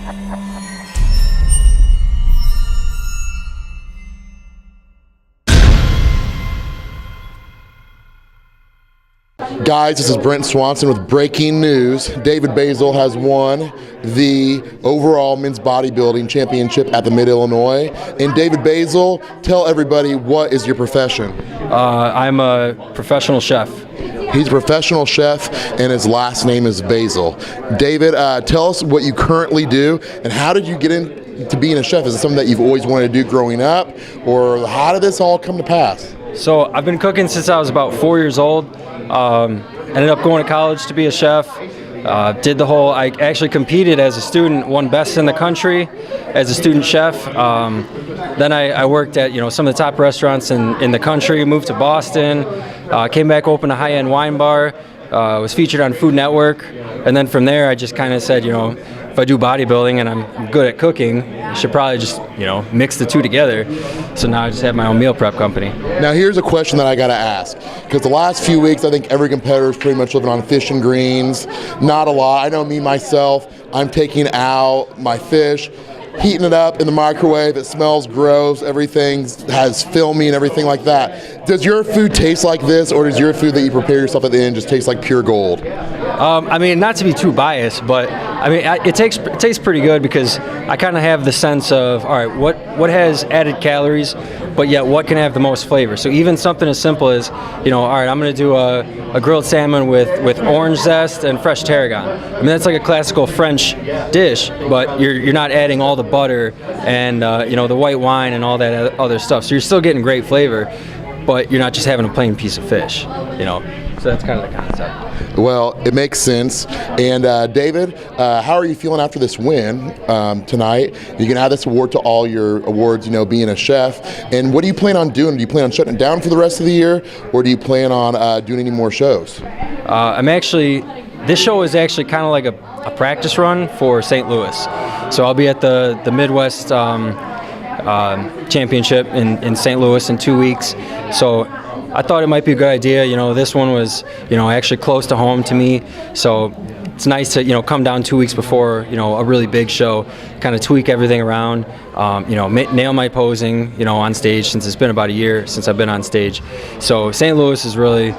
Guys, this is Brent Swanson with breaking news. David Basile has won the overall men's bodybuilding championship at the Mid Illinois. And David Basile, tell everybody, what is your profession? I'm a professional chef. He's a professional chef, and his last name is Basile. David, tell us what you currently do, and how did you get into being a chef? Is it something that you've always wanted to do growing up, or how did this all come to pass? So I've been cooking since I was about 4 years old. Ended up going to college to be a chef. I actually competed as a student, won best in the country as a student chef. Then I worked at some of the top restaurants in the country, moved to Boston, came back, opened a high-end wine bar, was featured on Food Network, and then from there I just kind of said, if I do bodybuilding and I'm good at cooking, I should probably just, mix the two together. So now I just have my own meal prep company. Now here's a question that I gotta ask, because the last few weeks I think every competitor is pretty much living on fish and greens. Not a lot. I know me myself, I'm taking out my fish, heating it up in the microwave. It smells gross. Everything has filmy and everything like that. Does your food taste like this, or does your food that you prepare yourself at the end just taste like pure gold? Not to be too biased, but it tastes pretty good, because I kind of have the sense of, all right, what has added calories, but yet what can have the most flavor. So even something as simple as, all right, I'm going to do a grilled salmon with orange zest and fresh tarragon. That's like a classical French dish, but you're not adding all the butter and the white wine and all that other stuff. So you're still getting great flavor, but you're not just having a plain piece of fish. So that's kind of the concept. Well, it makes sense. And David, how are you feeling after this win tonight? You can add this award to all your awards, being a chef. And what do you plan on doing? Do you plan on shutting it down for the rest of the year, or do you plan on doing any more shows? This show is actually kind of like a practice run for St. Louis. So I'll be at the Midwest Championship in St. Louis in 2 weeks. So I thought it might be a good idea. This one was, actually close to home to me. So it's nice to, come down 2 weeks before, a really big show, kind of tweak everything around, nail my posing, on stage, since it's been about a year since I've been on stage. So St. Louis is really,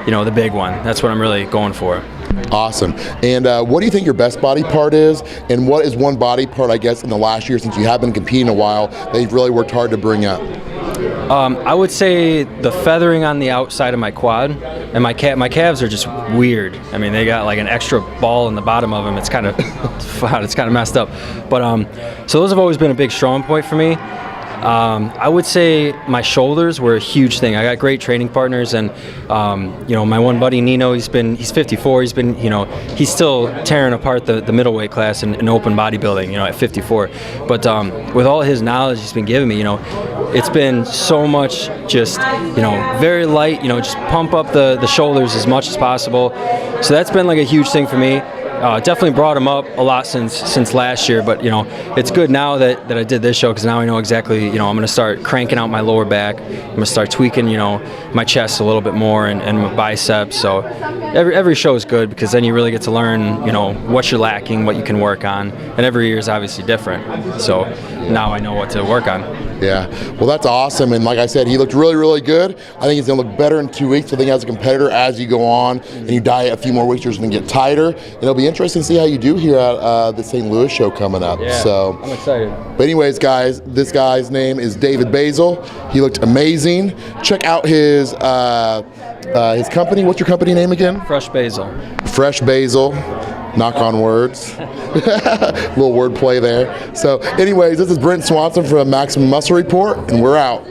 the big one. That's what I'm really going for. Awesome. And what do you think your best body part is? And what is one body part, I guess, in the last year, since you have been competing a while, that you've really worked hard to bring up? I would say the feathering on the outside of my quad, and my calves are just weird. They got like an extra ball in the bottom of them. It's kind of it's kind of messed up. But so those have always been a big strong point for me. I would say my shoulders were a huge thing. I got great training partners, and my one buddy Nino, he's 54. He's still tearing apart the middleweight class in open bodybuilding, at 54. But with all his knowledge he's been giving me, it's been so much just very light. Just pump up the shoulders as much as possible. So that's been like a huge thing for me. Definitely brought him up a lot since last year, but it's good now that I did this show, because now I know exactly, I'm going to start cranking out my lower back. I'm going to start tweaking, my chest a little bit more, and my biceps. So every show is good, because then you really get to learn, what you're lacking, what you can work on, and every year is obviously different. So now I know what to work on. Yeah, well, that's awesome. And like I said, he looked really, really good. I think he's going to look better in 2 weeks. I think as a competitor, as you go on and you diet a few more weeks, you're going to get tighter. It'll be interesting to see how you do here at the St. Louis show coming up. Yeah, so I'm excited. But anyways, guys, this guy's name is David Basile. He looked amazing. Check out his company. What's your company name again? Fresh Basile. Fresh Basile. Knock on words. Little wordplay there. So anyways, this is Brent Swanson from Maximum Muscle Report, and we're out.